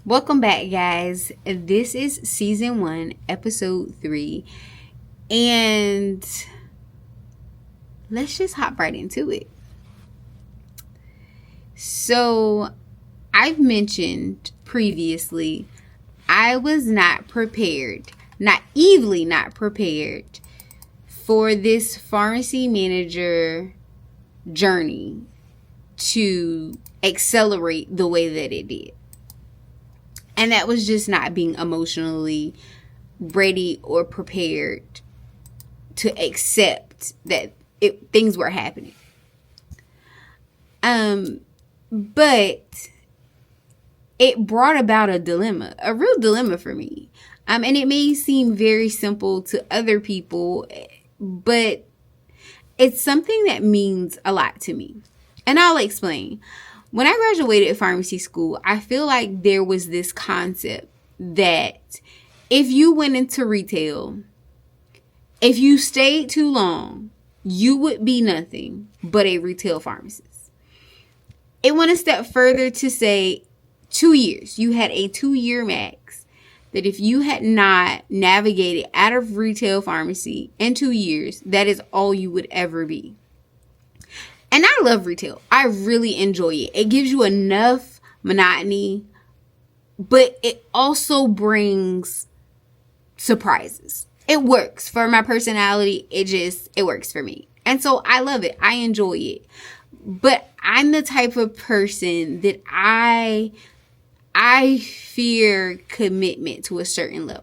Welcome back, guys. This is season 1, episode 3, and let's just hop right into it. So, I've mentioned previously, I was not prepared, naively not prepared for this pharmacy manager journey to accelerate the way that it did. And that was just not being emotionally ready or prepared to accept that things were happening. But it brought about a dilemma, a real dilemma for me. And it may seem very simple to other people, but it's something that means a lot to me. And I'll explain. When I graduated pharmacy school, I feel like there was this concept that if you went into retail, if you stayed too long, you would be nothing but a retail pharmacist. It went a step further to say 2 years. You had a 2-year max. That if you had not navigated out of retail pharmacy in 2 years, that is all you would ever be. And I love retail. I really enjoy it. It gives you enough monotony, but it also brings surprises. It works for my personality. It works for me. And so I love it. I enjoy it. But I'm the type of person that I fear commitment to a certain level.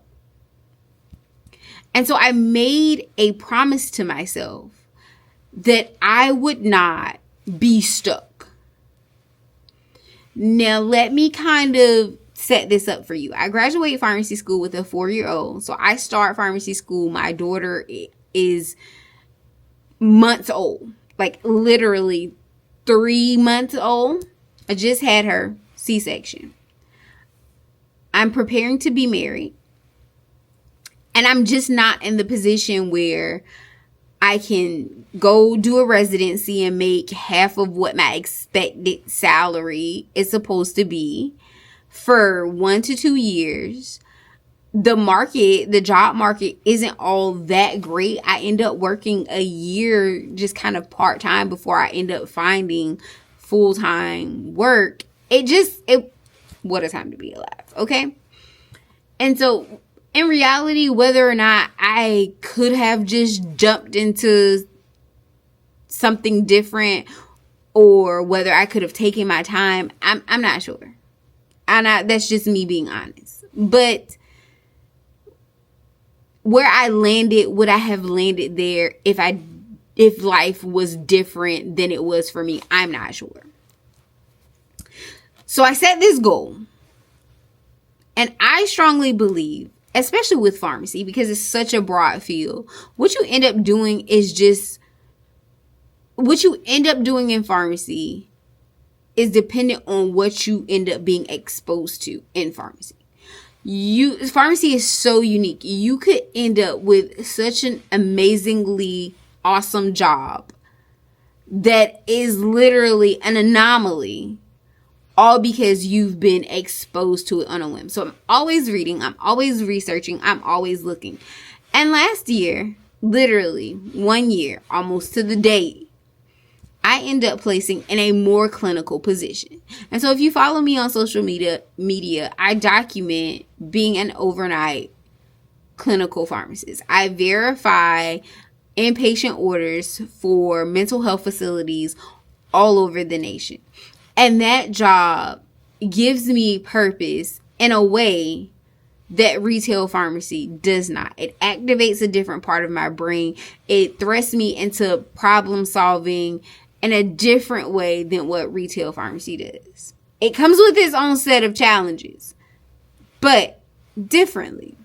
And so I made a promise to myself that I would not be stuck. Now, let me kind of set this up for you. I graduated pharmacy school with a 4-year-old. So I start pharmacy school. My daughter is months old, like literally 3 months old. I just had her C-section. I'm preparing to be married. And I'm just not in the position where I can go do a residency and make half of what my expected salary is supposed to be for 1 to 2 years. The job market isn't all that great. I end up working a year just kind of part-time before I end up finding full-time work. What a time to be alive, okay? And so in reality, whether or not I could have just jumped into something different or whether I could have taken my time, I'm not sure. That's just me being honest. But where I landed, would I have landed there if life was different than it was for me? I'm not sure. So I set this goal. And I strongly believe, especially with pharmacy, because it's such a broad field, what you end up doing in pharmacy is dependent on what you end up being exposed to in pharmacy. Pharmacy is so unique. You could end up with such an amazingly awesome job that is literally an anomaly, all because you've been exposed to it on a whim. So I'm always reading, I'm always researching, I'm always looking. And last year, literally 1 year, almost to the day, I end up placing in a more clinical position. And so if you follow me on social media, I document being an overnight clinical pharmacist. I verify inpatient orders for mental health facilities all over the nation. And that job gives me purpose in a way that retail pharmacy does not. It activates a different part of my brain. It thrusts me into problem solving in a different way than what retail pharmacy does. It comes with its own set of challenges, but differently.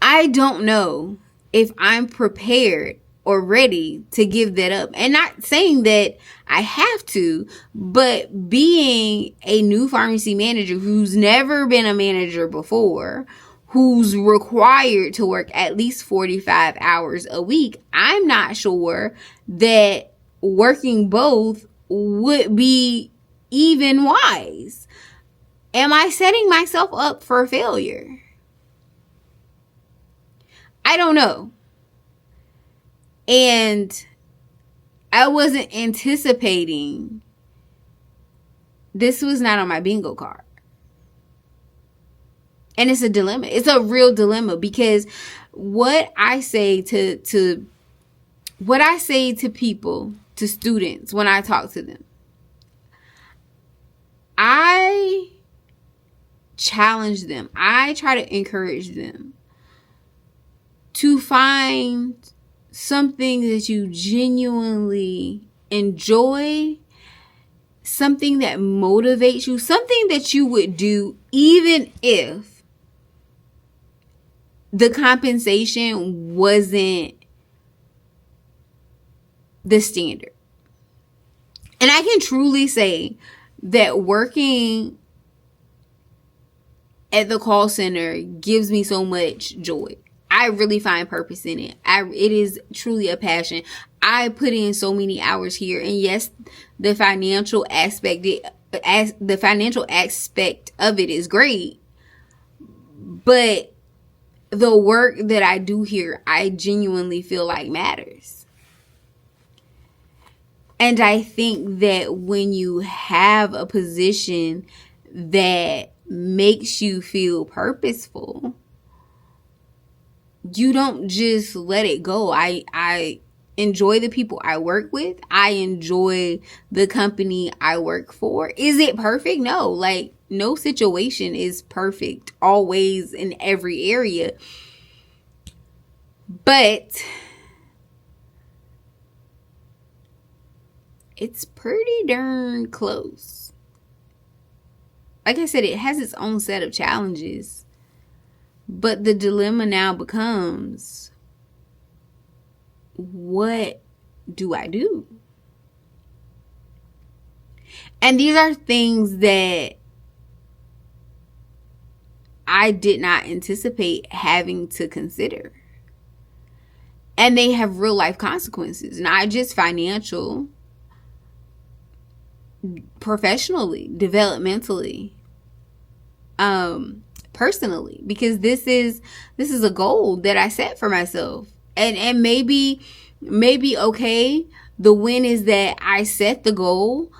I don't know if I'm prepared or ready to give that up. And not saying that I have to, but being a new pharmacy manager who's never been a manager before, who's required to work at least 45 hours a week, I'm not sure that working both would be even wise. Am I setting myself up for failure? I don't know. And I wasn't anticipating. This was not on my bingo card. And it's a dilemma. It's a real dilemma, because what I say to people, to students when I talk to them, I challenge them. I try to encourage them to find something that you genuinely enjoy, something that motivates you, something that you would do even if the compensation wasn't the standard. And I can truly say that working at the call center gives me so much joy. I really find purpose in it. It is truly a passion. I put in so many hours here, and yes, the financial aspect of it is great, but the work that I do here, I genuinely feel like matters. And I think that when you have a position that makes you feel purposeful, you don't just let it go. I enjoy the people I work with. I enjoy the company I work for. Is it perfect? No. Like, no situation is perfect always in every area. But it's pretty darn close. Like I said, it has its own set of challenges. But the dilemma now becomes, what do I do? And these are things that I did not anticipate having to consider. And they have real life consequences, not just financial, professionally, developmentally, personally, because this is a goal that I set for myself. And maybe okay, the win is that I set the goal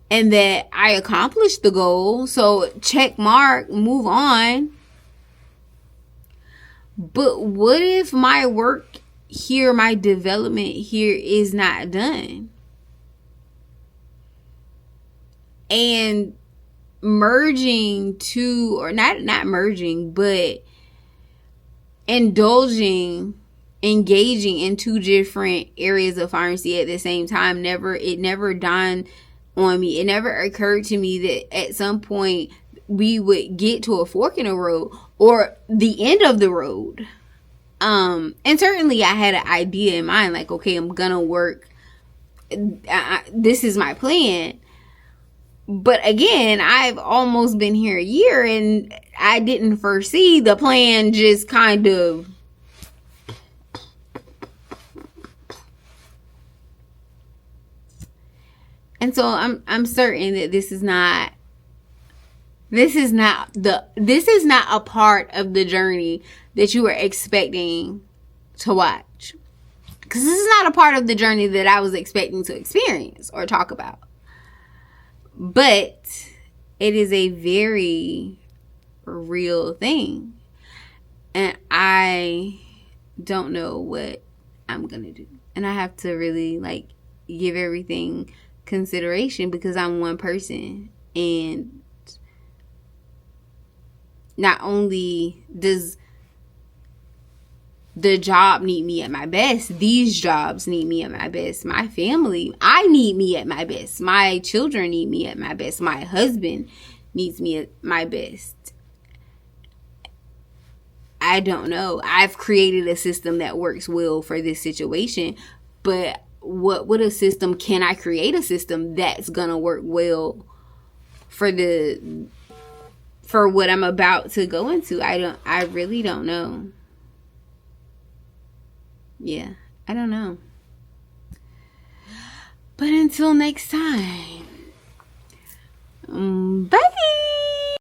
and that I accomplished the goal. So check mark, move on. But what if my work here, my development here is not done? And merging two, or not merging, but engaging in two different areas of pharmacy at the same time, it never dawned on me. It never occurred to me that at some point we would get to a fork in the road, or the end of the road. And certainly I had an idea in mind, like, okay, I'm gonna work, this is my plan. But again, I've almost been here a year, and I didn't foresee the plan just kind of and so I'm certain that this is not a part of the journey that you were expecting to watch. Because this is not a part of the journey that I was expecting to experience or talk about. But it is a very real thing. And I don't know what I'm going to do. And I have to really, like, give everything consideration, because I'm one person. And not only does the job need me at my best, these jobs need me at my best. My family, I need me at my best. My children need me at my best. My husband needs me at my best. I don't know. I've created a system that works well for this situation, but what a system can I create? A system that's gonna work well for what I'm about to go into. I really don't know. Yeah, I don't know. But until next time, bye.